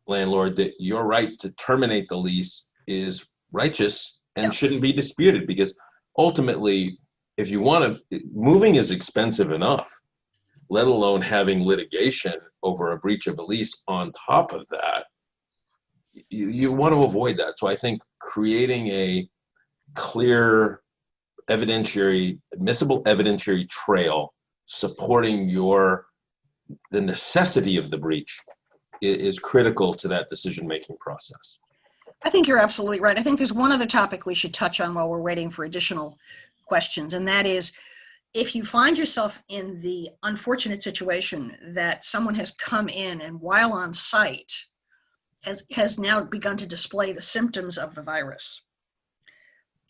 landlord that your right to terminate the lease is righteous and shouldn't be disputed. Because ultimately, if you want to, moving is expensive enough, let alone having litigation over a breach of a lease on top of that. You want to avoid that. So I think creating a clear admissible evidentiary trail supporting the necessity of the breach is critical to that decision-making process. I think you're absolutely right. I think there's one other topic we should touch on while we're waiting for additional questions, and that is, if you find yourself in the unfortunate situation that someone has come in and while on site has now begun to display the symptoms of the virus,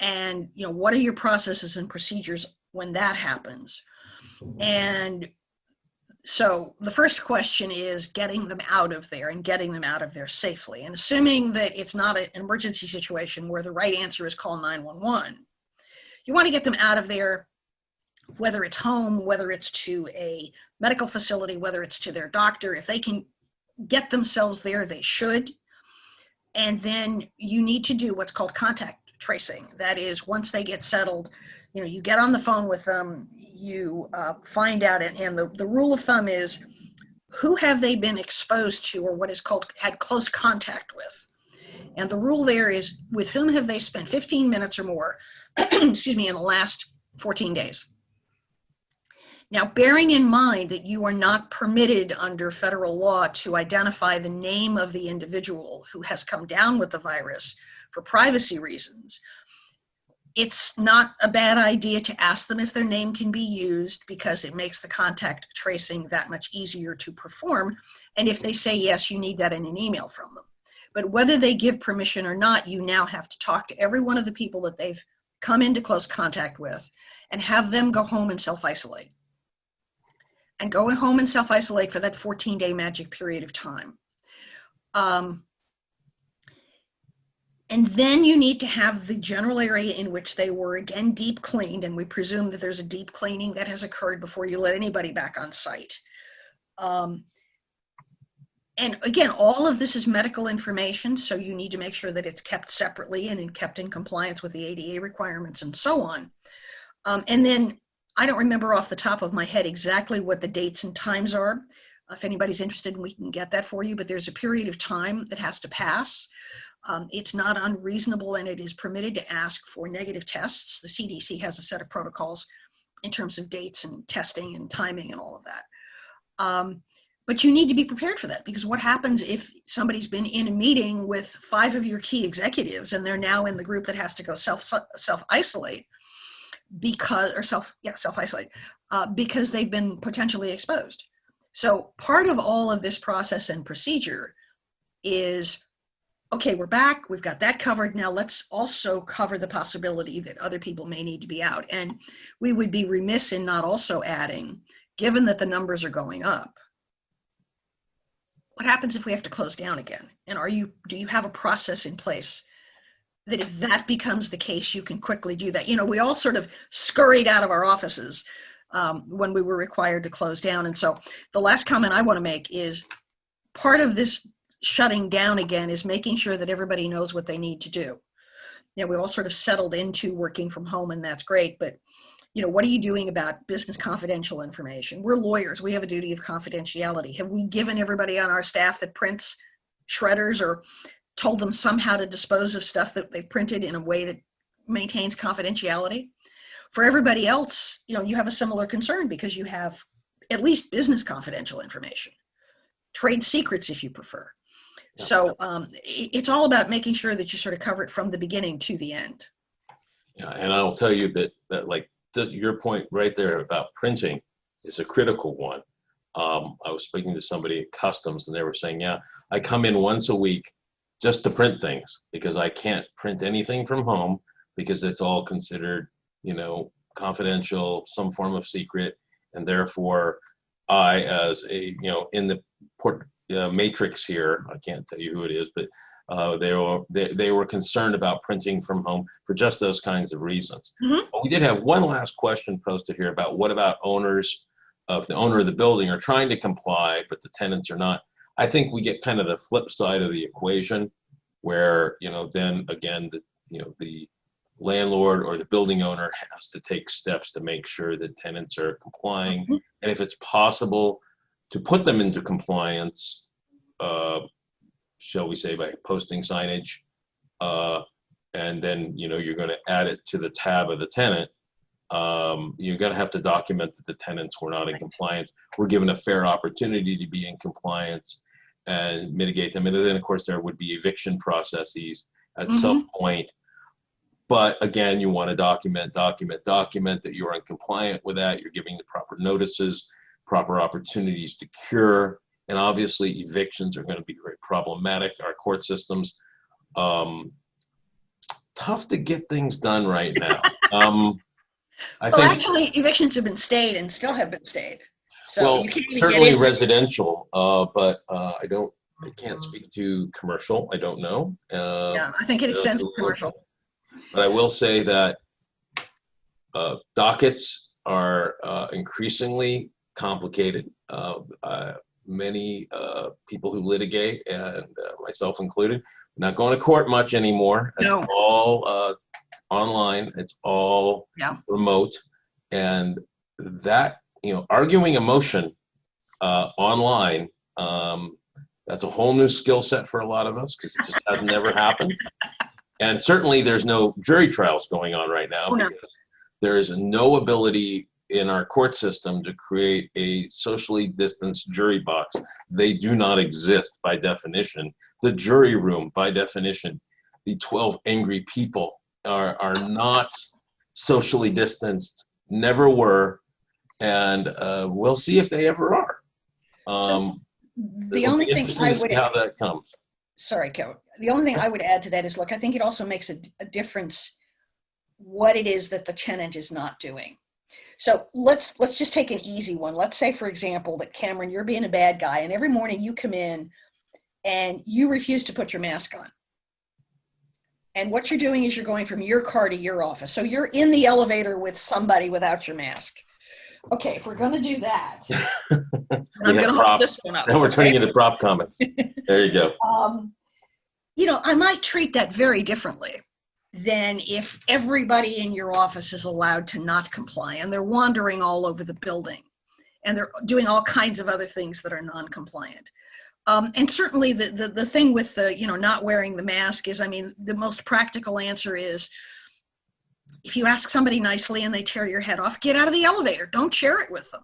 and you know, what are your processes and procedures when that happens? And so the first question is getting them out of there and getting them out of there safely. And assuming that it's not an emergency situation where the right answer is call 911, you want to get them out of there, whether it's home, whether it's to a medical facility, whether it's to their doctor. If they can get themselves there, they should. And then you need to do what's called contact tracing. That is, once they get settled, you know, you get on the phone with them, you find out, and the rule of thumb is, who have they been exposed to, or what is called had close contact with? And the rule there is, with whom have they spent 15 minutes or more, excuse me, in the last 14 days. Now, bearing in mind that you are not permitted under federal law to identify the name of the individual who has come down with the virus for privacy reasons, it's not a bad idea to ask them if their name can be used, because it makes the contact tracing that much easier to perform. And if they say yes, you need that in an email from them. But whether they give permission or not, you now have to talk to every one of the people that they've come into close contact with and have them go home and self-isolate. And go home and self-isolate for that 14-day magic period of time. And then you need to have the general area in which they were, again, deep cleaned, and we presume that there's a deep cleaning that has occurred before you let anybody back on site. And again, all of this is medical information, so you need to make sure that it's kept separately and kept in compliance with the ADA requirements and so on. And then I don't remember off the top of my head exactly what the dates and times are. If anybody's interested, we can get that for you, but there's a period of time that has to pass It's not unreasonable, and it is permitted to ask for negative tests. The CDC has a set of protocols in terms of dates and testing and timing and all of that. But you need to be prepared for that, because what happens if somebody's been in a meeting with 5 of your key executives and they're now in the group that has to go self-isolate self-isolate because they've been potentially exposed. So part of all of this process and procedure is, okay, we're back, we've got that covered. Now let's also cover the possibility that other people may need to be out. And we would be remiss in not also adding, given that the numbers are going up, what happens if we have to close down again? And do you have a process in place that if that becomes the case, you can quickly do that? You know, we all sort of scurried out of our offices when we were required to close down. And so the last comment I want to make is part of this shutting down again is making sure that everybody knows what they need to do. You know, we all sort of settled into working from home, and that's great, but you know, what are you doing about business confidential information? We're lawyers. We have a duty of confidentiality. Have we given everybody on our staff that prints shredders or told them somehow to dispose of stuff that they've printed in a way that maintains confidentiality? For everybody else, you know, you have a similar concern because you have at least business confidential information, trade secrets if you prefer. So it's all about making sure that you sort of cover it from the beginning to the end. Yeah, and I'll tell you that like your point right there about printing is a critical one. I was speaking to somebody at Customs, and they were saying, yeah, I come in once a week just to print things because I can't print anything from home because it's all considered, you know, confidential, some form of secret, and therefore I, as a, you know, in the matrix here, I can't tell you who it is, but they were concerned about printing from home for just those kinds of reasons. Mm-hmm. But we did have one last question posted here about what about owners, if the owner of the building are trying to comply, but the tenants are not. I think we get kind of the flip side of the equation where, you know, then again, the landlord or the building owner has to take steps to make sure that tenants are complying. Mm-hmm. And if it's possible to put them into compliance, shall we say, by posting signage, and then, you know, you're going to add it to the tab of the tenant, you're going to have to document that the tenants were not in compliance, were given a fair opportunity to be in compliance and mitigate them. And then, of course, there would be eviction processes at Mm-hmm. some point. But again, you want to document that you're compliant with that. You're giving the proper notices, proper opportunities to cure. And obviously evictions are going to be very problematic. Our court systems, tough to get things done right now. I think actually evictions have been stayed and still have been stayed. So well, you can't even certainly get in. residential, but I can't speak to commercial. I don't know. Yeah, I think it extends to commercial. But I will say that dockets are increasingly complicated. Many people who litigate, and myself included, not going to court much anymore. It's No. all online. It's all remote, and that, you know, arguing a motion online, that's a whole new skill set for a lot of us because it just has never happened. And certainly there's no jury trials going on right now because there is no ability in our court system to create a socially distanced jury box. They do not exist by definition. The jury room, by definition, the 12 angry people are not socially distanced, never were, and we'll see if they ever are. So the only thing I would how that comes. Sorry, Kevin. The only thing I would add to that is, look, I think it also makes a difference what it is that the tenant is not doing. So let's just take an easy one. Let's say, for example, that Cameron, you're being a bad guy, and every morning you come in and you refuse to put your mask on. And what you're doing is you're going from your car to your office. So you're in the elevator with somebody without your mask. Okay, if we're going to do that, I'm going to hold this one up. Now we're turning into prop comments. There you go. You know, I might treat that very differently than if everybody in your office is allowed to not comply and they're wandering all over the building and they're doing all kinds of other things that are non-compliant. And certainly the thing with the, not wearing the mask is, I mean, the most practical answer is, if you ask somebody nicely and they tear your head off, get out of the elevator. Don't share it with them.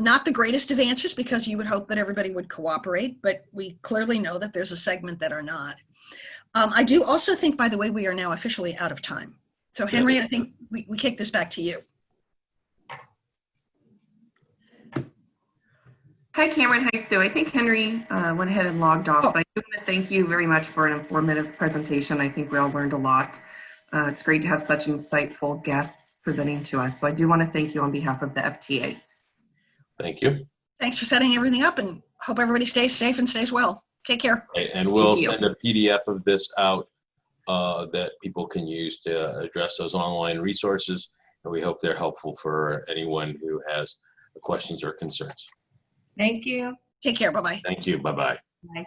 Not the greatest of answers, because you would hope that everybody would cooperate, but we clearly know that there's a segment that are not. I do also think, by the way, we are now officially out of time. So Henry, I think we kick this back to you. Hi, Cameron. Hi, Sue. I think Henry went ahead and logged off, but I do want to thank you very much for an informative presentation. I think we all learned a lot. It's great to have such insightful guests presenting to us. So I do want to thank you on behalf of the FTA. Thank you. Thanks for setting everything up, and hope everybody stays safe and stays well. Take care. And we'll send a PDF of this out that people can use to address those online resources. And we hope they're helpful for anyone who has questions or concerns. Thank you. Take care. Bye-bye. Thank you. Bye-bye. Bye.